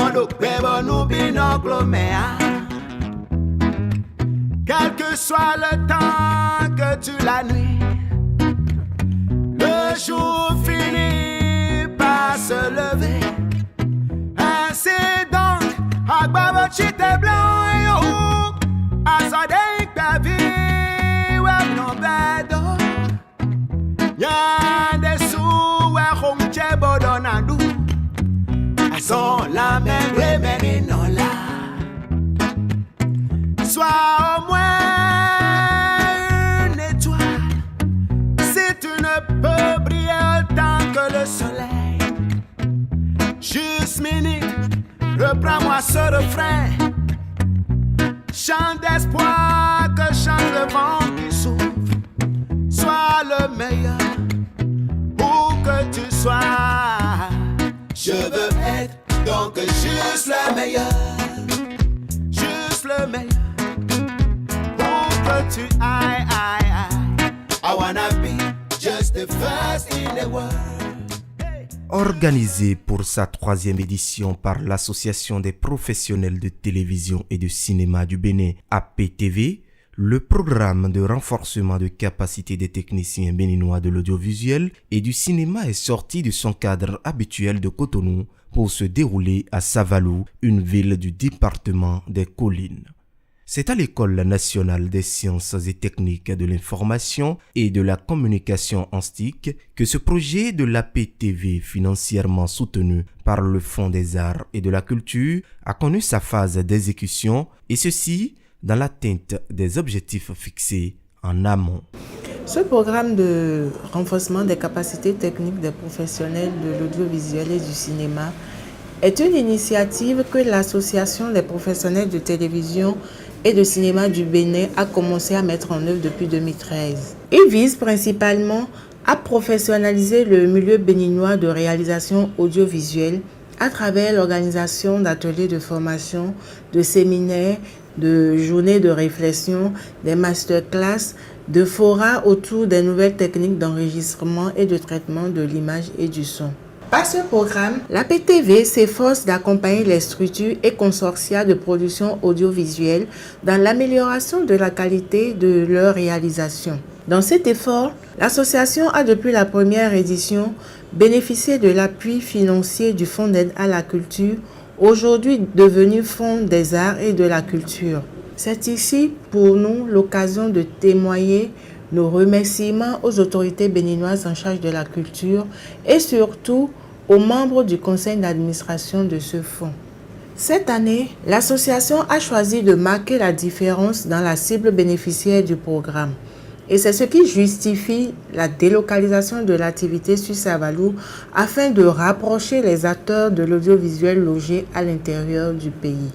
Mondo bebo nous binocle mea. Quel que soit le temps que tu la nuit, le jour finit par se lever. Ainsi donc, Agbabo chite blanc yo, Azadei kavi web no bedo. Yande sou we hongche bodonadu. Azon la megre meninola. Sois au moins une étoile, si tu ne peux briller autant que le soleil. Juste minute, reprends-moi ce refrain. Chant d'espoir que chante le vent qui souffle. Sois le meilleur, où que tu sois. Je veux être donc juste le meilleur. Juste le meilleur. I wanna be just the first in the world. Organisé pour sa 3e édition par l'Association des professionnels de télévision et de cinéma du Bénin, APTV, le programme de renforcement de capacité des techniciens béninois de l'audiovisuel et du cinéma est sorti de son cadre habituel de Cotonou pour se dérouler à Savalou, une ville du département des Collines. C'est à l'École nationale des sciences et techniques de l'information et de la communication ANSTIC que ce projet de l'APTV, financièrement soutenu par le Fonds des arts et de la culture, a connu sa phase d'exécution, et ceci dans l'atteinte des objectifs fixés en amont. Ce programme de renforcement des capacités techniques des professionnels de l'audiovisuel et du cinéma est une initiative que l'Association des professionnels de télévision et de cinéma du Bénin a commencé à mettre en œuvre depuis 2013. Il vise principalement à professionnaliser le milieu béninois de réalisation audiovisuelle à travers l'organisation d'ateliers de formation, de séminaires, de journées de réflexion, des masterclass, de forats autour des nouvelles techniques d'enregistrement et de traitement de l'image et du son. Par ce programme, l'APTV s'efforce d'accompagner les structures et consortia de production audiovisuelle dans l'amélioration de la qualité de leur réalisation. Dans cet effort, l'association a depuis la première édition bénéficié de l'appui financier du Fonds d'aide à la culture, aujourd'hui devenu Fonds des arts et de la culture. C'est ici pour nous l'occasion de témoigner nos remerciements aux autorités béninoises en charge de la culture et surtout aux membres du conseil d'administration de ce fonds. Cette année, l'association a choisi de marquer la différence dans la cible bénéficiaire du programme. Et c'est ce qui justifie la délocalisation de l'activité sur Savalou afin de rapprocher les acteurs de l'audiovisuel logés à l'intérieur du pays.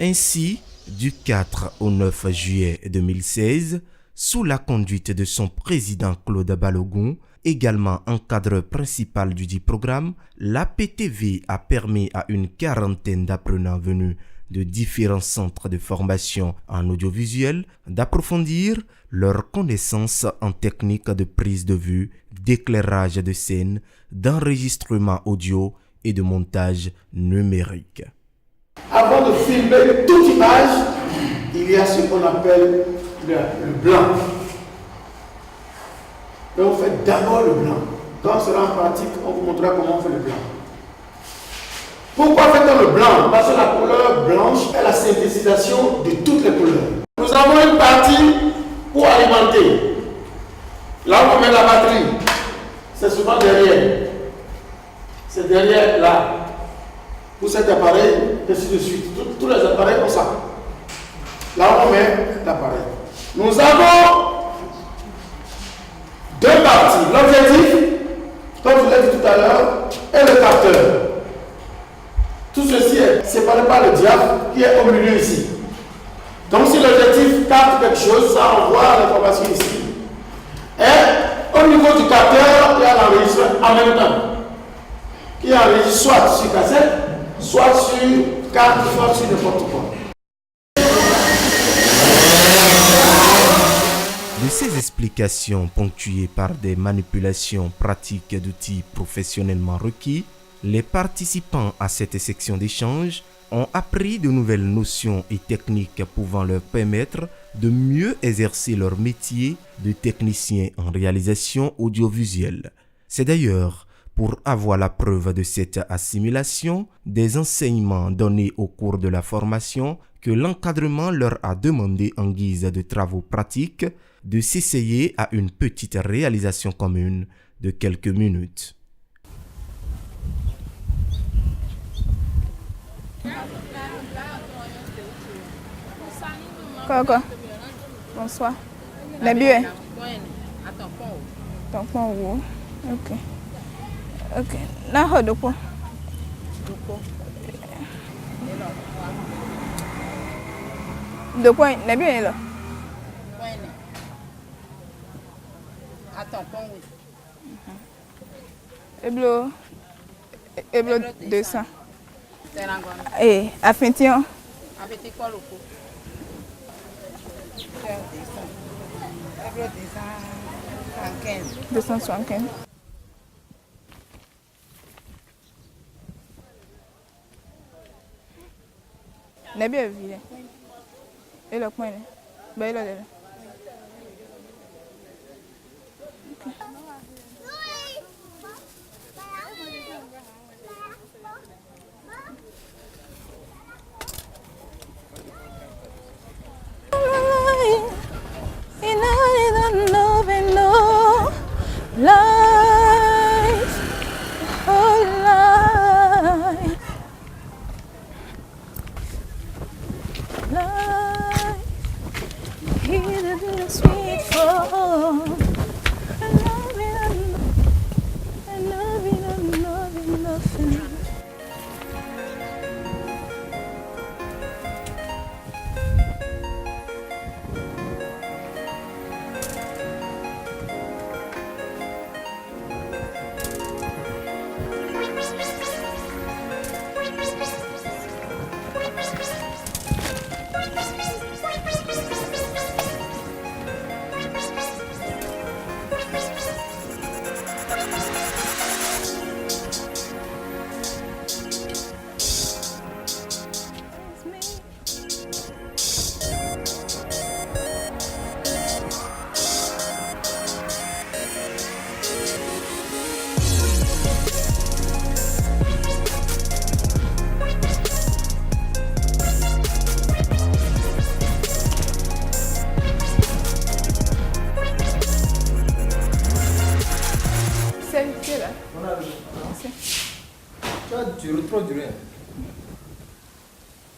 Ainsi, du 4 au 9 juillet 2016, sous la conduite de son président Claude Balogun, également encadreur principal du dit programme, l'APTV a permis à une quarantaine d'apprenants venus de différents centres de formation en audiovisuel d'approfondir leurs connaissances en technique de prise de vue, d'éclairage de scène, d'enregistrement audio et de montage numérique. Avant de filmer toute image, il y a ce qu'on appelle le blanc. Donc on fait d'abord le blanc. Quand on sera en pratique, on vous montrera comment on fait le blanc. Pourquoi fait-on le blanc? Parce que la couleur blanche est la synthétisation de toutes les couleurs. Nous avons une partie pour alimenter. Là où on met la batterie, c'est souvent derrière. C'est derrière là. Pour cet appareil, ainsi de suite. Tous les appareils ont ça. Là où on met l'appareil. Nous avons deux parties. L'objectif, comme je l'ai dit tout à l'heure, et le capteur. Tout ceci est séparé par le diaphe qui est au milieu ici. Donc si l'objectif capte quelque chose, ça envoie l'information ici. Et au niveau du capteur, il y a l'enregistrement en même temps. Qui enregistre soit sur cassette, soit sur carte, soit sur n'importe quoi. De ces explications ponctuées par des manipulations pratiques d'outils professionnellement requis, les participants à cette section d'échange ont appris de nouvelles notions et techniques pouvant leur permettre de mieux exercer leur métier de technicien en réalisation audiovisuelle. C'est d'ailleurs pour avoir la preuve de cette assimilation des enseignements donnés au cours de la formation que l'encadrement leur a demandé en guise de travaux pratiques de s'essayer à une petite réalisation commune de quelques minutes. Quoi? Bonsoir. Les billets. Tampon où? Ok. Ok. N'a de quoi? De quoi? Les billets là. Eblo 200. Et affection. 275. N'est bien vu. Et le point. Ben il est là.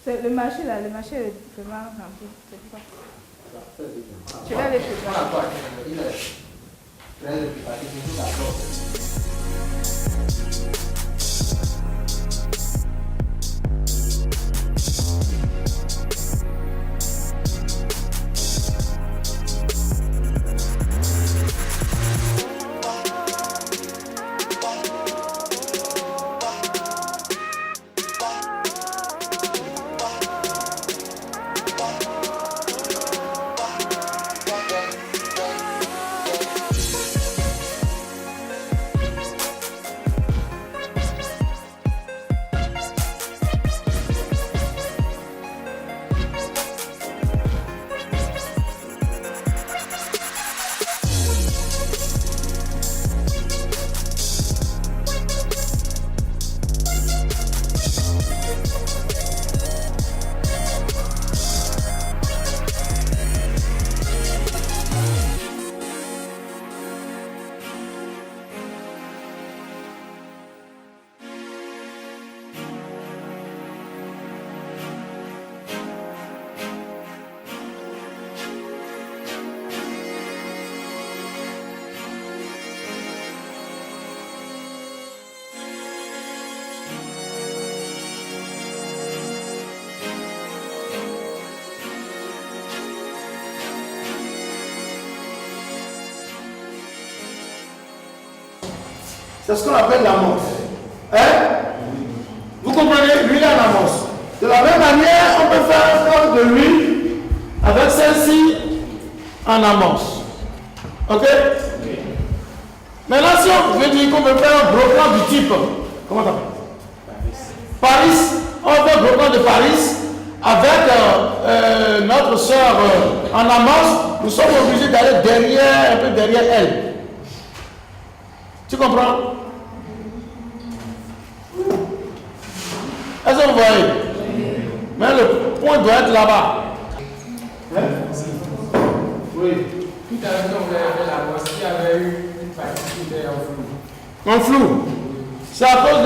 C'est le marché là, le marché est vraiment rempli. Je vais aller C'est ce qu'on appelle l'amorce. Hein? Vous comprenez? L'huile en amorce. De la même manière, on peut faire de l'huile avec celle-ci en amorce. Ok? Maintenant, si on veut dire qu'on veut faire un gros plan du type, comment ça s'appelle? Paris, on veut un gros plan de Paris avec notre soeur en amance, nous sommes obligés d'aller derrière, un peu derrière elle. Tu comprends? Est-ce que vous voyez? Mais le point doit être là-bas. Hein? Oui. Tout à l'heure, quand vous avez fait la voix, il y avait eu une partie qui était en flou. En flou. C'est à cause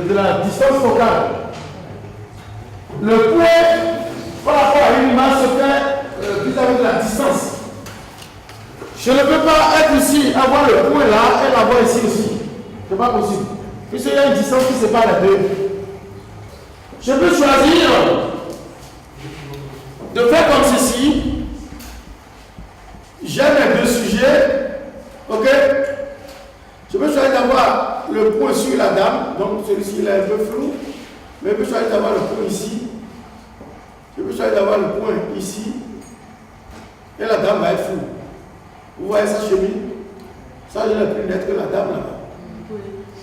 de la distance focale. Le point par rapport à une image se fait vis-à-vis de la distance. Je ne peux pas être ici, avoir le point là et l'avoir ici aussi. Ce n'est pas possible. Puisqu'il y a une distance qui sépare les deux. Je peux choisir de faire comme ceci. J'ai mes deux sujets. Ok? Je peux choisir d'avoir le point sur la dame. Donc celui-ci il est un peu flou. Mais je peux choisir d'avoir le point ici. Je peux choisir d'avoir le point ici. Et la dame va être floue. Vous voyez sa chemine? Ça, je l'ai plus net que la dame là-bas.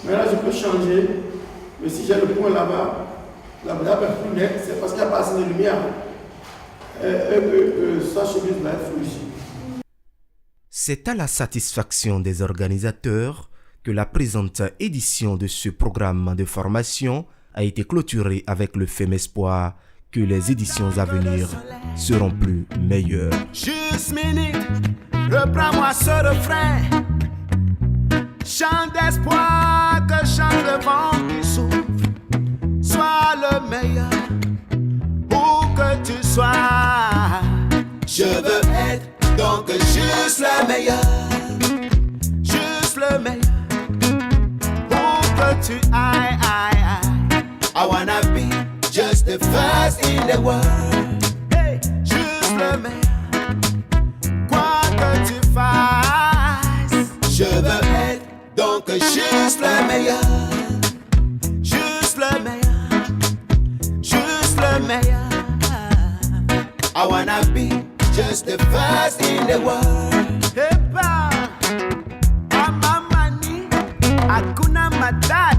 Mais là, je peux changer. Mais si j'ai le point là-bas, la dame est plus nette. C'est parce qu'il n'y a pas assez de lumière. Sa chemise va être floue ici. C'est à la satisfaction des organisateurs que la présente édition de ce programme de formation a été clôturée avec le ferme espoir que les éditions à venir seront plus meilleures. Juste minute, reprends-moi ce refrain. Chant d'espoir que chante le vent qui souffle. Sois le meilleur, où que tu sois. Je veux être donc juste le meilleur. Juste le meilleur. Où que tu ailles, I wanna be just the first in the world. Hey, juste le meilleur. Quoi que tu fasses, je veux être donc juste le meilleur. Juste le meilleur. Juste le meilleur. I wanna be just the first in the world. Hey, pa, Amamani, Hakuna Matata.